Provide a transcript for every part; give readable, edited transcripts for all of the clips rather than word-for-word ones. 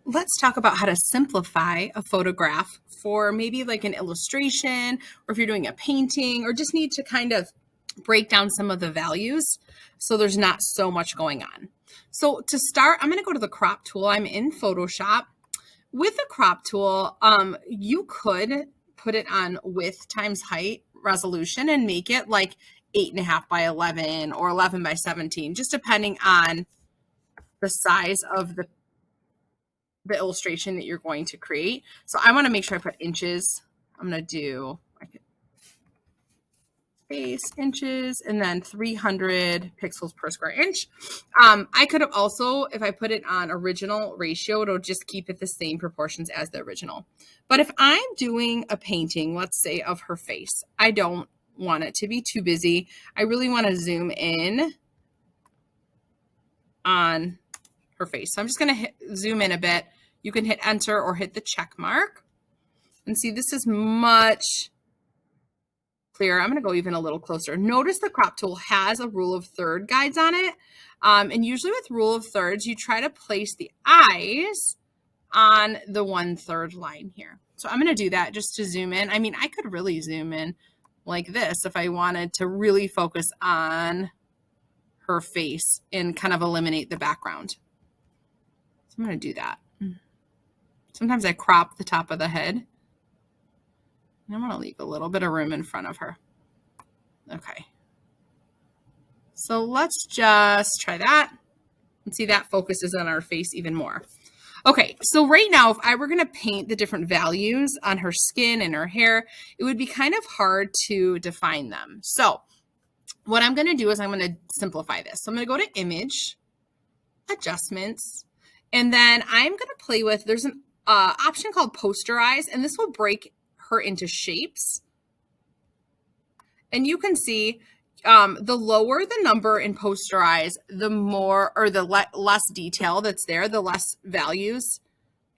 let's talk about how to simplify a photograph for maybe like an illustration, or if you're doing a painting, or just need to kind of break down some of the values so there's not so much going on. So to start, I'm going to go to the crop tool. I'm in Photoshop. With the crop tool, you could put it on width times height resolution and make it like 8.5 by 11 or 11 by 17, just depending on the size of the illustration that you're going to create. So I want to make sure I put inches. I'm going to do space inches and then 300 pixels per square inch. I could have also, if I put it on original ratio, it'll just keep it the same proportions as the original. But if I'm doing a painting, let's say of her face, I don't want it to be too busy. I really want to zoom in on her face. So I'm just going to zoom in a bit. You can hit enter or hit the check mark and see this is much clearer. I'm going to go even a little closer. Notice the crop tool has a rule of third guides on it. And usually with rule of thirds, you try to place the eyes on the 1/3 line here. So I'm going to do that just to zoom in. I mean, I could really zoom in like this if I wanted to really focus on her face and kind of eliminate the background. So I'm going to do that. Sometimes I crop the top of the head. And I want to leave a little bit of room in front of her. Okay. So let's just try that and see that focuses on our face even more. Okay, so right now, if I were going to paint the different values on her skin and her hair, it would be kind of hard to define them. So what I'm going to do is I'm going to simplify this. So I'm going to go to Image, Adjustments, and then I'm going to play with, there's an option called Posterize, and this will break her into shapes. And you can see the lower the number in Posterize, the more, or the less detail that's there, the less values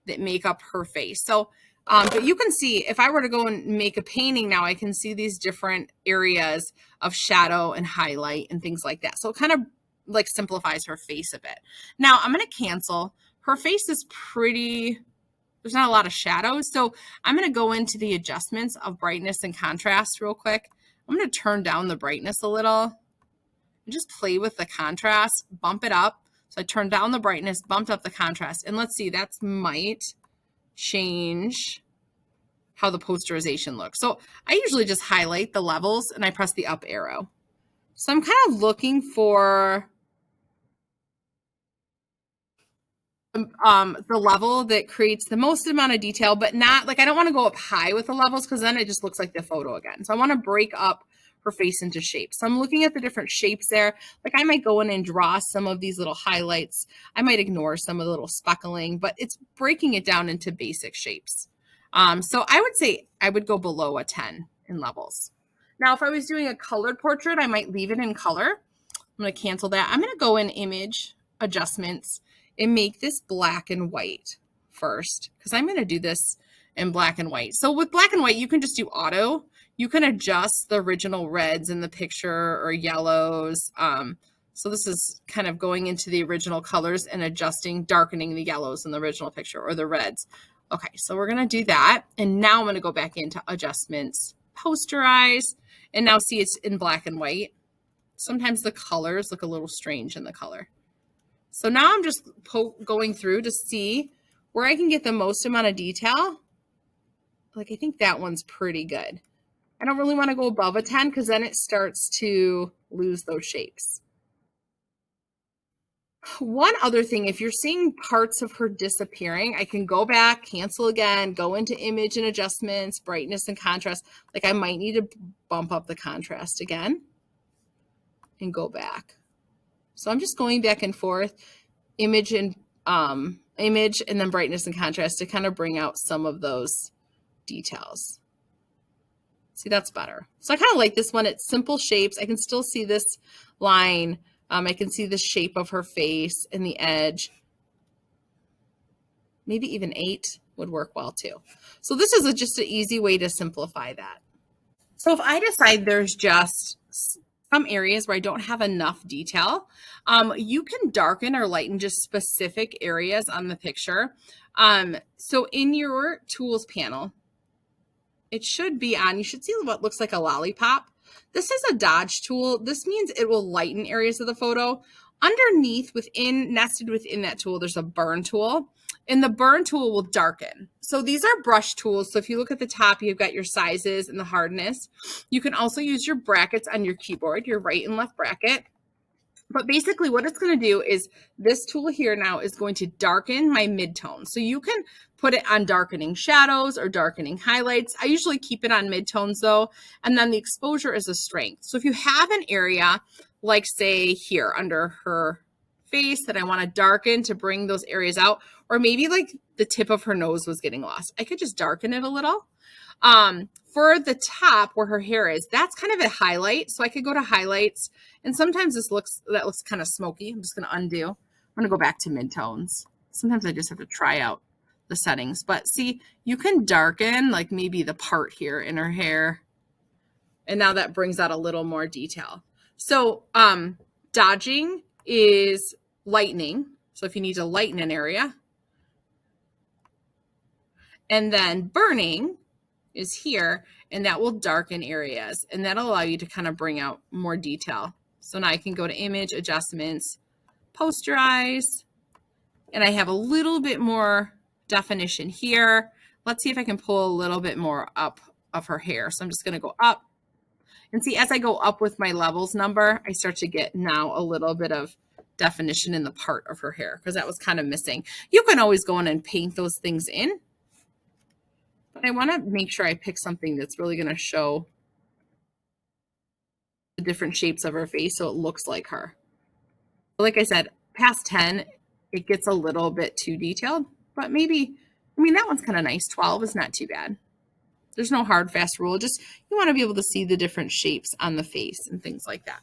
that make up her face. So, but you can see if I were to go and make a painting now, I can see these different areas of shadow and highlight and things like that. So it kind of like simplifies her face a bit. Now I'm going to cancel. Her face is pretty, there's not a lot of shadows. So I'm going to go into the adjustments of brightness and contrast real quick. I'm going to turn down the brightness a little and just play with the contrast, bump it up. So I turned down the brightness, bumped up the contrast, and let's see, that might change how the posterization looks. So I usually just highlight the levels and I press the up arrow. So I'm kind of looking for the level that creates the most amount of detail, but not like, I don't want to go up high with the levels because then it just looks like the photo again. So I want to break up her face into shapes. So I'm looking at the different shapes there. Like I might go in and draw some of these little highlights. I might ignore some of the little speckling, but it's breaking it down into basic shapes. So I would say I would go below a 10 in levels. Now, if I was doing a colored portrait, I might leave it in color. I'm going to cancel that. I'm going to go in Image, Adjustments, and make this black and white first, because I'm going to do this in black and white. So with black and white, you can just do auto. You can adjust the original reds in the picture or yellows. So this is kind of going into the original colors and adjusting, darkening the yellows in the original picture or the reds. Okay, so we're going to do that. And now I'm going to go back into Adjustments, Posterize, and now see it's in black and white. Sometimes the colors look a little strange in the color. So now I'm just going through to see where I can get the most amount of detail. Like I think that one's pretty good. I don't really want to go above a 10 because then it starts to lose those shapes. One other thing, if you're seeing parts of her disappearing, I can go back, cancel again, go into Image and Adjustments, Brightness and Contrast. Like I might need to bump up the contrast again and go back. So I'm just going back and forth, image and then brightness and contrast to kind of bring out some of those details. See, that's better. So I kind of like this one. It's simple shapes. I can still see this line. I can see the shape of her face and the edge. Maybe even 8 would work well too. So this is just an easy way to simplify that. So if I decide there's just some areas where I don't have enough detail, you can darken or lighten just specific areas on the picture. So in your tools panel, it should be on, you should see what looks like a lollipop. This is a dodge tool. This means it will lighten areas of the photo. Underneath, nested within that tool, there's a burn tool, and the burn tool will darken. So these are brush tools. So if you look at the top, you've got your sizes and the hardness. You can also use your brackets on your keyboard, your right and left bracket. But basically what it's going to do is this tool here now is going to darken my midtones. So you can put it on darkening shadows or darkening highlights. I usually keep it on midtones though. And then the exposure is a strength. So if you have an area like say here under her face that I want to darken to bring those areas out, or maybe like the tip of her nose was getting lost, I could just darken it a little. For the top where her hair is, that's kind of a highlight. So I could go to highlights, and sometimes that looks kind of smoky. I'm just going to undo. I'm going to go back to midtones. Sometimes I just have to try out the settings, but see, you can darken like maybe the part here in her hair. And now that brings out a little more detail. So, dodging is lightening. So if you need to lighten an area, and then burning is here, and that will darken areas, and that'll allow you to kind of bring out more detail. So now I can go to image adjustments, posterize, and I have a little bit more definition here. Let's see if I can pull a little bit more up of her hair. So I'm just going to go up, and see, as I go up with my levels number, I start to get now a little bit of definition in the part of her hair, because that was kind of missing. You can always go in and paint those things in, but I want to make sure I pick something that's really going to show the different shapes of her face so it looks like her. Like I said, past 10, it gets a little bit too detailed, but maybe, I mean, that one's kind of nice. 12 is not too bad. There's no hard, fast rule. Just you want to be able to see the different shapes on the face and things like that.